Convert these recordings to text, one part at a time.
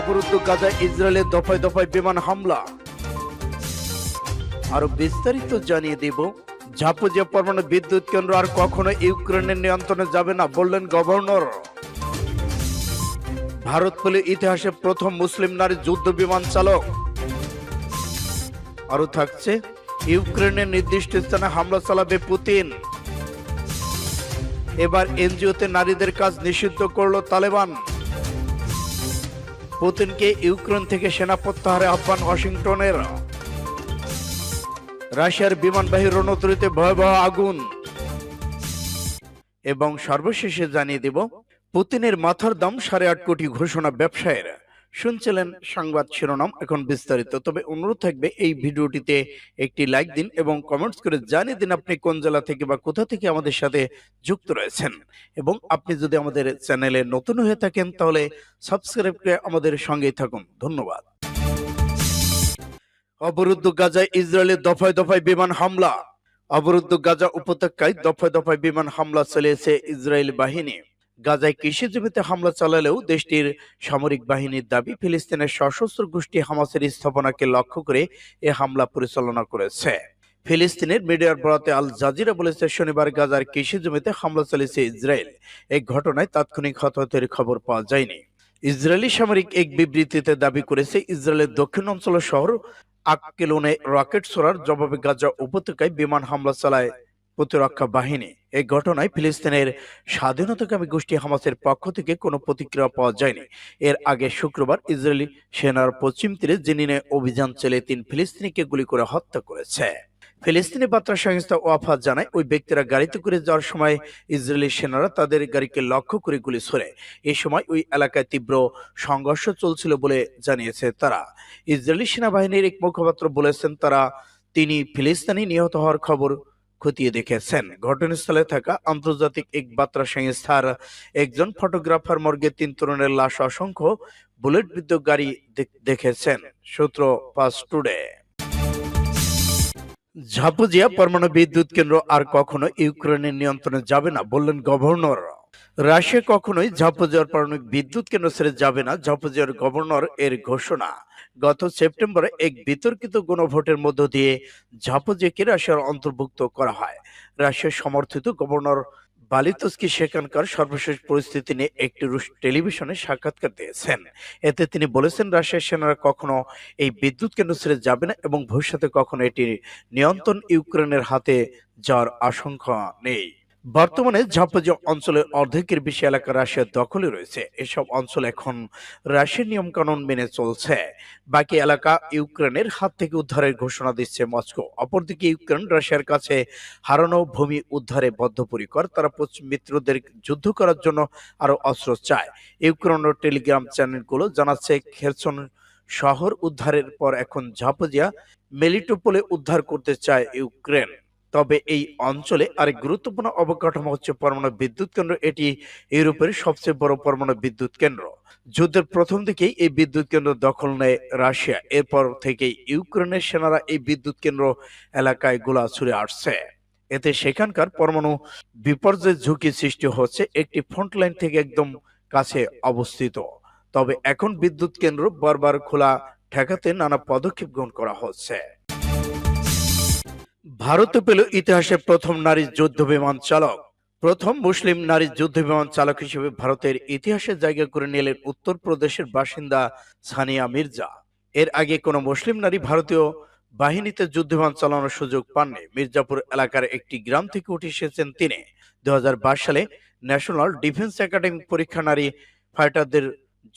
অবরুদ্ধ গাজায় ইসরায়েলের দফায় দফায় বিমান হামলা। আরো বিস্তারিত জানিয়ে দেব। জাপোজিয়া পরমাণু বিদ্যুৎ কেন্দ্র আর কখনো ইউক্রেনের নিয়ন্ত্রণে যাবে না বললেন গভর্নর। ভারত পেল ইতিহাসে প্রথম মুসলিম নারী যুদ্ধ বিমান চালক। আরো থাকছে, ইউক্রেনের নির্দিষ্ট স্থানে হামলা চালাবে পুতিন। এবার এনজিওতে নারীদের কাজ নিষিদ্ধ করল তালেবান। পুতিনকে ইউক্রেন থেকে সেনা প্রত্যাহারে আহ্বান ওয়াশিংটনের। রাশিয়ার বিমানবাহী রণতরীতে ভয়াবহ আগুন। এবং সর্বশেষে জানিয়ে দেব, পুতিনের মাথার দাম 8.5 কোটি ঘোষণা ব্যবসায়ের। শুনছিলেন সংবাদ শিরোনাম, এখন বিস্তারিত। তবে অনুরোধ থাকবে এই ভিডিওটিতে একটি লাইক দিন এবং কমেন্টস করে জানিয়ে দিন আপনি কোন জেলা থেকে বা কোথা থেকে আমাদের সাথে যুক্ত রয়েছেন। এবং আপনি যদি আমাদের চ্যানেলে নতুন হয়ে থাকেন তাহলে সাবস্ক্রাইব করে আমাদের সঙ্গেই থাকুন। ধন্যবাদ। অবরুদ্ধ গাজায় ইসরায়েলের দফায় দফায় বিমান হামলা। অবরুদ্ধ গাজা উপত্যকায় দফায় দফায় বিমান হামলা চালিয়েছে ইসরায়েল বাহিনী। গাজায় কৃষি জমিতে হামলা চালালেও দেশটির সামরিক বাহিনীর দাবি ফিলিস্তিনের সশস্ত্র গোষ্ঠী হামাসের স্থাপনাকে লক্ষ্য করে এ হামলা পরিচালনা করেছে। ফিলিস্তিনের মিডিয়ার বরাতে আল জাজিরা বলেছে, শনিবার গাজার কৃষি জমিতে হামলা চালিয়েছে ইসরায়েল। এই ঘটনায় তাৎক্ষণিক হতাহতের খবর পাওয়া যায়নি। ইসরায়েলি সামরিক এক বিবৃতিতে দাবি করেছে, ইসরায়েলের দক্ষিণ অঞ্চলের শহর আক্কেলনে রকেট ছোড়ার জবাবে গাজা উপত্যকায় বিমান হামলা চালায় প্রতিরক্ষা বাহিনী। এই ঘটনায় ফিলিস্তিনের স্বাধীনতাকামী গোষ্ঠী হামাসের পক্ষ থেকে কোনো প্রতিক্রিয়া পাওয়া যায়নি। এর আগে শুক্রবার ইসরায়েলি সেনার পশ্চিম তীরে জেনিনে অভিযান চালিয়ে 3 ফিলিস্তিনিকে গুলি করে হত্যা করেছে। ফিলিস্তিনি বার্তা সংস্থা ওয়াফা জানায়, ওই ব্যক্তিরা গাড়িতে করে যাওয়ার সময় ইসরায়েলি সেনারা তাদের গাড়িকে লক্ষ্য করে গুলি ছোড়ে। এই সময় ওই এলাকায় তীব্র সংঘর্ষ চলছিল বলে জানিয়েছে তারা। ইসরায়েলি সেনাবাহিনীর এক মুখপাত্র বলেছেন, তিনি ফিলিস্তিনি নিহত হওয়ার খবর খতিয়ে দেখেছেন। ঘটনাস্থলে থাকা আন্তর্জাতিক এক বার্তা সংস্থার একজন ফটোগ্রাফার মর্গে 3 তরুণের লাশ অসংখ্য বুলেটবিদ্ধ গাড়ি দেখেছেন। সূত্র ফাস্ট টুডে। জাপোজিয়া পরমাণু বিদ্যুৎ কেন্দ্র আর কখনো ইউক্রেনের নিয়ন্ত্রণে যাবে না বললেন গভর্নর। রাশিয়া কখনোই জাপোজিয়ার পারমাণবিক বিদ্যুৎ কেন্দ্র ছেড়ে যাবে না, জাপোজিয়ার গভর্নর এর ঘোষণা। গত সেপ্টেম্বরে এক বিতর্কিত গণভোটের মধ্য দিয়ে জাপোজিয়াকে রাশিয়ার অন্তর্ভুক্ত করা হয়। রাশিয়ার সমর্থিত গভর্নর বালিতস্কি সেখানকার সর্বশেষ পরিস্থিতি নিয়ে একটি রুশ টেলিভিশনে সাক্ষাৎকার দিয়েছেন। এতে তিনি বলেছেন, রাশিয়ার সেনারা কখনো এই বিদ্যুৎ কেন্দ্র ছেড়ে যাবে না এবং ভবিষ্যতে কখনো এটির নিয়ন্ত্রণ ইউক্রেনের হাতে যাওয়ার আশঙ্কা নেই। বর্তমানে জাপোজিয়া অঞ্চলের অর্ধেকের বেশি এলাকা রাশিয়ার দখলে রয়েছে। এসব অঞ্চল এখন রাশিয়ার নিয়মকানুন মেনে চলছে। বাকি এলাকা ইউক্রেনের হাত থেকে উদ্ধারের ঘোষণা দিচ্ছে মস্কো। অপরদিকে ইউক্রেন রাশিয়ার কাছে হারানো ভূমি উদ্ধারে বদ্ধপরিকর। তারা পশ্চিম মিত্রদের যুদ্ধ করার জন্য আরো অস্ত্র চায়। ইউক্রেনের টেলিগ্রাম চ্যানেলগুলো জানাচ্ছে, খেরসন শহর উদ্ধারের পর এখন জাপোজিয়া মেলিটোপোলে উদ্ধার করতে চায় ইউক্রেন। তবে এই অঞ্চলে আরেক গুরুত্বপূর্ণ অবকাঠামো হচ্ছে পরমাণু বিদ্যুৎ কেন্দ্র। এটি ইউরোপের সবচেয়ে বড় পরমাণু বিদ্যুৎ কেন্দ্র। যুদ্ধের প্রথম দিকেই এই বিদ্যুৎ কেন্দ্র দখল নেয় রাশিয়া। এরপর থেকেই ইউক্রেনের সেনারা এই বিদ্যুৎ কেন্দ্র এলাকায় গোলা ছুড়ে আসছে। এতে সেখানকার পরমাণু বিপর্যয়ের ঝুঁকি সৃষ্টি হচ্ছে। একটি ফ্রন্টলাইন থেকে একদম কাছে অবস্থিত। তবে এখন বিদ্যুৎ কেন্দ্র বারবার খোলা ঠেকাতে নানা পদক্ষেপ গ্রহণ করা হচ্ছে। ভারতে পেল ইতিহাসে প্রথম নারী যুদ্ধ বিমান চালক। প্রথম মুসলিম নারী যুদ্ধ বিমান চালক হিসেবে ভারতের ইতিহাসে জায়গা করে নিলেন উত্তরপ্রদেশের বাসিন্দা সানিয়া মির্জা। এর আগে কোনো মুসলিম নারী ভারতীয় বাহিনীতে যুদ্ধ বিমান চালানোর সুযোগ পাননি। মির্জাপুর এলাকার একটি গ্রাম থেকে উঠে এসেছেন তিনি। 2022 সালে ন্যাশনাল ডিফেন্স একাডেমি পরীক্ষা নারী ফাইটারদের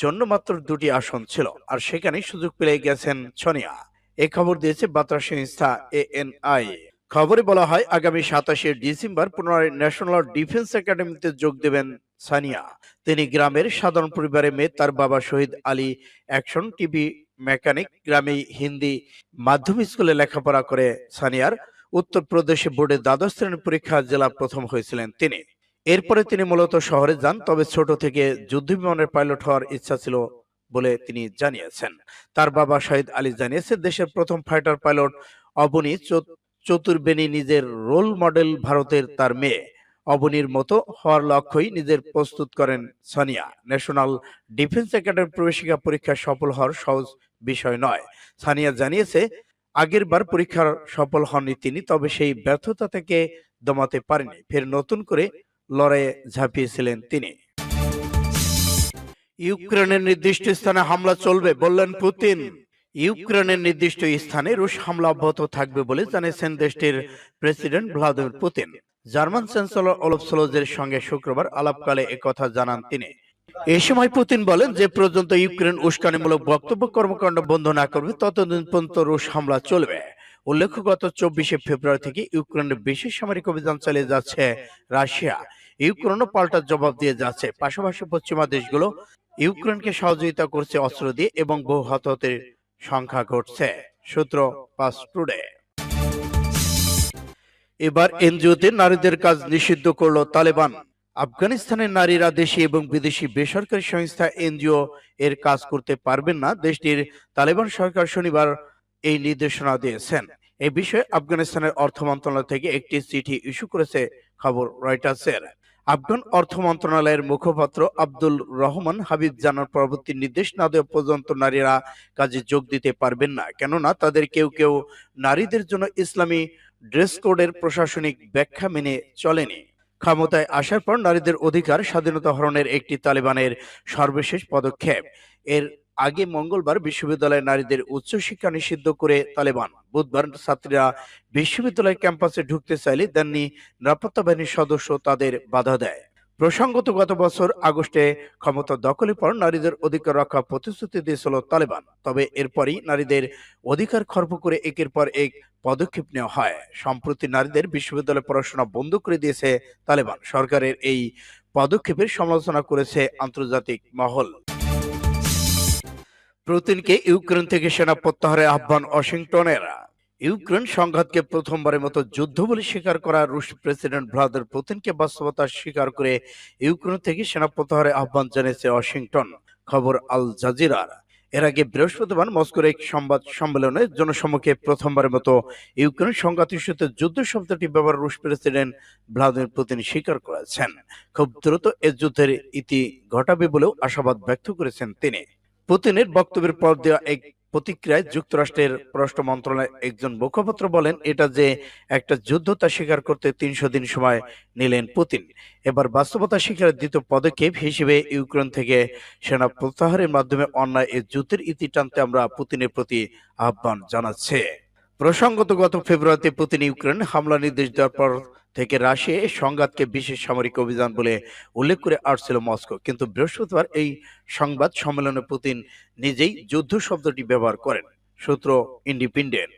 জন্য মাত্র 2টি আসন ছিল, আর সেখানেই সুযোগ পেয়ে গেছেন সোনিয়া। এ খবর দিয়েছে বার্তা সংস্থা ANI। খবরে বলা হয়, আগামী 27 ডিসেম্বর পুনরায় ন্যাশনাল ডিফেন্স একাডেমিতে যোগ দেবেন সানিয়া। তিনি গ্রামের সাধারণ পরিবারে মেয়ে। তার বাবা শহীদ আলী অ্যাকশন টিভি মেকানিক। গ্রামে হিন্দি মাধ্যম স্কুলে লেখাপড়া করে সানিয়ার উত্তরপ্রদেশে বোর্ডে দ্বাদশ শ্রেণীর পরীক্ষা জেলা প্রথম হয়েছিলেন তিনি। এরপরে তিনি মূলত শহরে যান। তবে ছোট থেকে যুদ্ধ বিমানের পাইলট হওয়ার ইচ্ছা ছিল বলে তিনি জানিয়েছেন। তার বাবা শহীদ আলী জানিয়েছেন, দেশের প্রথম ফাইটার পাইলট অবনী চতুর্বেনী নিজের রোল মডেল ভারতের তার মেয়ে। অবনীর মতো হওয়ার লক্ষ্যই নিজের প্রস্তুত করেন সানিয়া। ন্যাশনাল ডিফেন্স একাডেমি প্রবেশিকা পরীক্ষা সফল হওয়ার সহজ বিষয় নয়। সানিয়া জানিয়েছে, আগের বার পরীক্ষার সফল হননি তিনি, তবে সেই ব্যর্থতা থেকে দমাতে পারেনি। ফের নতুন করে লড়াইয়ে ঝাঁপিয়েছিলেন তিনি। ইউক্রেনের নির্দিষ্ট স্থানে হামলা চলবে বললেন পুতিন। ইউক্রেনের নির্দিষ্ট স্থানে রুশ হামলা অব্যাহত থাকবে বলে জানিয়েছেন দেশটির president Vladimir Putin. German chancellor Olaf স্কোলজের সঙ্গে শুক্রবার আলাপকালে একথা জানান তিনি। এ সময় পুতিন বলেন, যে পর্যন্ত ইউক্রেন উস্কানিমূলক বক্তব্য কর্মকাণ্ড বন্ধ না করবে ততদিন পর্যন্ত রুশ হামলা চলবে। উল্লেখ্য, গত 24শে ফেব্রুয়ারি থেকে ইউক্রেনের বিশেষ সামরিক অভিযান চালিয়ে যাচ্ছে রাশিয়া। ইউক্রেনও পাল্টা জবাব দিয়ে যাচ্ছে। পাশাপাশি পশ্চিমা দেশগুলো ইউক্রেনকে সহযোগিতা করছে অস্ত্র দিয়ে এবং বহু হতাহতের সংখ্যা ঘটছে। সূত্র পাঁচ টুডে। এবার এনজিওতে নারীদের কাজ নিষিদ্ধ করল তালেবান। আফগানিস্তানের নারীরা দেশি এবং বিদেশি বেসরকারি সংস্থা এনজিও এর কাজ করতে পারবেন না। দেশটির তালেবান সরকার শনিবার এই নির্দেশনা দিয়েছেন। এ বিষয়ে আফগানিস্তানের অর্থ মন্ত্রণালয় থেকে একটি চিঠি ইস্যু করেছে খবর রয়টার্সের। আফগান অর্থ মন্ত্রণালয়ের মুখপাত্র আব্দুল রহমান হাবিব জানান, পরবর্তী নির্দেশ না দেওয়া পর্যন্ত নারীরা কাজে যোগ দিতে পারবেন না, কেননা তাদের কেউ কেউ নারীদের জন্য ইসলামী ড্রেস কোডের প্রশাসনিক ব্যাখ্যা মেনে চলেনি। ক্ষমতায় আসার পর নারীদের অধিকার স্বাধীনতা হরণের একটি তালেবানের সর্বশেষ পদক্ষেপ। এর আগে মঙ্গলবার বিশ্ববিদ্যালয়ে নারীদের উচ্চশিক্ষা নিষিদ্ধ করে তালেবান। বুধবার ছাত্রীরা বিশ্ববিদ্যালয় ক্যাম্পাসে ঢুকতে চাইলে দেননি নিরাপত্তা বাহিনীর সদস্য তাদের বাধা দেয়। প্রসঙ্গত, গত বছর আগস্টে ক্ষমতা দখলের পর নারীদের অধিকার রক্ষা প্রতিশ্রুতি দিয়েছিল তালেবান। তবে এরপরই নারীদের অধিকার খর্ব করে একের পর এক পদক্ষেপ নেওয়া হয়। সম্প্রতি নারীদের বিশ্ববিদ্যালয়ে পড়াশোনা বন্ধ করে দিয়েছে তালেবান। সরকারের এই পদক্ষেপের সমালোচনা করেছে আন্তর্জাতিক মহল। পুতিনকে ইউক্রেন থেকে সেনা প্রত্যাহারের আহ্বান ওয়াশিংটনের। ইউক্রেন সংঘাতকে প্রথমবারের মতো যুদ্ধ বলে স্বীকার করা রুশ প্রেসিডেন্ট ভ্লাদিমির পুতিনকে বাস্তবতা স্বীকার করে ইউক্রেন থেকে সেনা প্রত্যাহারের আহ্বান জানিয়েছে ওয়াশিংটন। খবর আল জাজিরার। এর আগে বৃহস্পতিবার মস্কোর এক সংবাদ সম্মেলনে জনসম্মুখে প্রথমবারের মতো ইউক্রেন সংঘাত ইস্যুতে যুদ্ধ শব্দটি ব্যবহার রুশ প্রেসিডেন্ট ভ্লাদিমির পুতিন স্বীকার করেছেন। খুব দ্রুত এ যুদ্ধের ইতি ঘটাবে বলেও আশাবাদ ব্যক্ত করেছেন তিনি। পুতিনের বক্তব্যের পর দেওয়া এক প্রতিক্রিয়ায় যুক্তরাষ্ট্রের পররাষ্ট্র মন্ত্রণালয়ের একজন মুখপাত্র বলেন, এটা যে একটা যুদ্ধ তা স্বীকার করতে 300 দিন সময় নিলেন পুতিন। এবার বাস্তবতা স্বীকারের দ্বিতীয় পদক্ষেপ হিসেবে ইউক্রেন থেকে সেনা প্রত্যাহারের মাধ্যমে অন্যায় এই যুদ্ধের ইতি টানতে আমরা পুতিনের প্রতি আহ্বান জানাচ্ছি। প্রসঙ্গত, গত ফেব্রুয়ারিতে পুতিন ইউক্রেন হামলা নির্দেশ দেওয়ার পর থেকে রাশিয়া এই সংঘাতকে বিশেষ সামরিক অভিযান বলে উল্লেখ করে আসছিল মস্কো। কিন্তু বৃহস্পতিবার এই সংবাদ সম্মেলনে পুতিন নিজেই যুদ্ধ শব্দটি ব্যবহার করেন। সূত্র ইন্ডিপেন্ডেন্ট।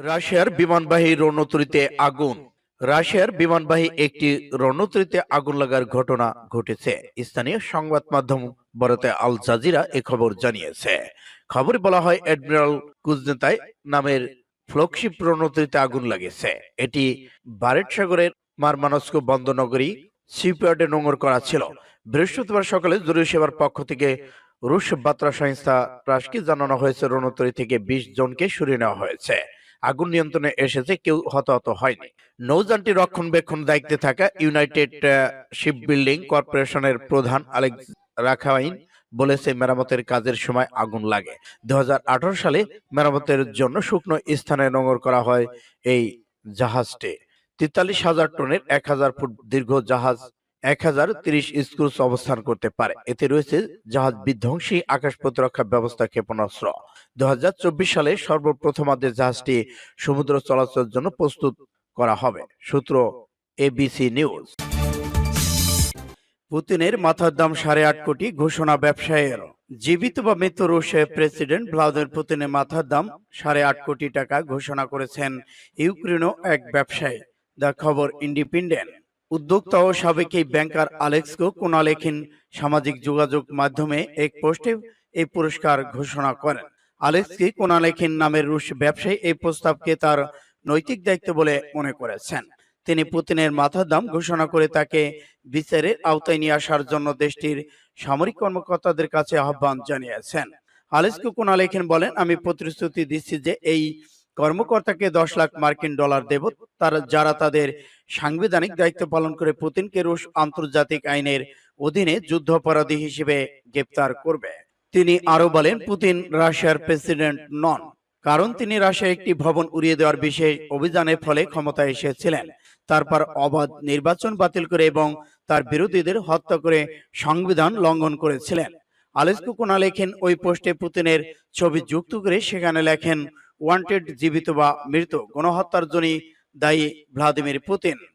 রাশিয়ার বিমানবাহী রণতরীতে আগুন। রাশিয়ার বিমানবাহী একটি রণতরীতে আগুন লাগার ঘটনা ঘটেছে। স্থানীয় সংবাদ মাধ্যম বরাতে আল জাজিরা এ খবর জানিয়েছে। খবরে বলা হয়, অ্যাডমিরাল কুজনেতাই নামের ফ্ল্যাগশিপ রণতরীতে আগুন লাগেছে। এটি বারেট সাগরের মারমানস্ক বন্দরনগরী সিপিয়ার্ডে নোঙর করা ছিল। বৃহস্পতিবার সকালে জরুরি সেবার পক্ষ থেকে রুশ বার্তা সংস্থা রাশকে জানানো হয়েছে, রণতরী থেকে 20 জনকে সরিয়ে নেওয়া হয়েছে। আগুন নিয়ন্ত্রণে এসেছে, কেউ হতাহত হয়নি। নৌযানটি রক্ষণাবেক্ষণ দায়িত্বে থাকা ইউনাইটেড শিপ বিল্ডিং কর্পোরেশনের প্রধান আলেক্স রাখাইন বলেছে, মেরামতের কাজের সময় আগুন লাগে। 2018 সালে মেরামতের জন্য শুকনো স্থানে নোঙর করা হয় এই জাহাজটি। 43,000 টনের 1000 ফুট দীর্ঘ জাহাজ 1030 ক্রুজ অবস্থান করতে পারে। এতে রয়েছে জাহাজ বিধ্বংসী আকাশ প্রতিরক্ষা ব্যবস্থা, ক্ষেপণাস্ত্র। 2024 সালে সর্বপ্রথমার্ধে জাহাজটি সমুদ্র চলাচলের জন্য প্রস্তুত করা হবে। সূত্র এবিসি নিউজ। পুতিনের মাথার দাম 8.5 কোটি, ঘোষণা ব্যবসায়ীর। জীবিত বা মৃত রুশের প্রেসিডেন্ট ভ্লাদিমির পুতিনের মাথার দাম 8.5 কোটি টাকা ঘোষণা করেছেন ইউক্রেনীয় এক ব্যবসায়ী। দ্য খবর ইন্ডিপেন্ডেন্ট। উদ্যোক্তা ও সাবেক এই ব্যাংকার আলেক্সো কোনালেখিন সামাজিক যোগাযোগ মাধ্যমে এক পোস্টে এই পুরস্কার ঘোষণা করেন। আলেক্সি কোনালেখিন নামের রুশ ব্যবসায়ী এই প্রস্তাবকে তার নৈতিক দায়িত্ব বলে মনে করেছেন। তিনি পুতিনের মাথার দাম ঘোষণা করে তাকে বিচারের আওতায় নিয়ে আসার জন্য দেশটির সামরিক কর্মকর্তাদের কাছে আহ্বান জানিয়েছেন। আলেক্সো কোনালেখিন বলেন, আমি প্রতিশ্রুতি দিচ্ছি যে এই কর্মকর্তাকে 10 লাখ মার্কিন ডলার দেব, যারা তাদের সাংবিধানিক দায়িত্ব পালন করে পুতিনকে রুশ আন্তর্জাতিক আইনের অধীনে যুদ্ধাপরাধী হিসেবে গ্রেপ্তার করবে। তিনি আরো বলেন, পুতিন রাশিয়ার প্রেসিডেন্ট নন, কারণ তিনি রাশিয়ায় একটি ভবন উড়িয়ে দেওয়ার বিশেষ অভিযানের ফলে ক্ষমতায় এসেছিলেন। তারপর অবাধ নির্বাচন বাতিল করে এবং তার বিরোধীদের হত্যা করে সংবিধান লঙ্ঘন করেছিলেন। আলেস্কু লেখেন, ওই পোস্টে পুতিনের ছবি যুক্ত করে সেখানে লেখেন, ওয়ান্টেড, জীবিত বা মৃত, গণহত্যার জন্য দায়ী ভ্লাদিমির পুতিন।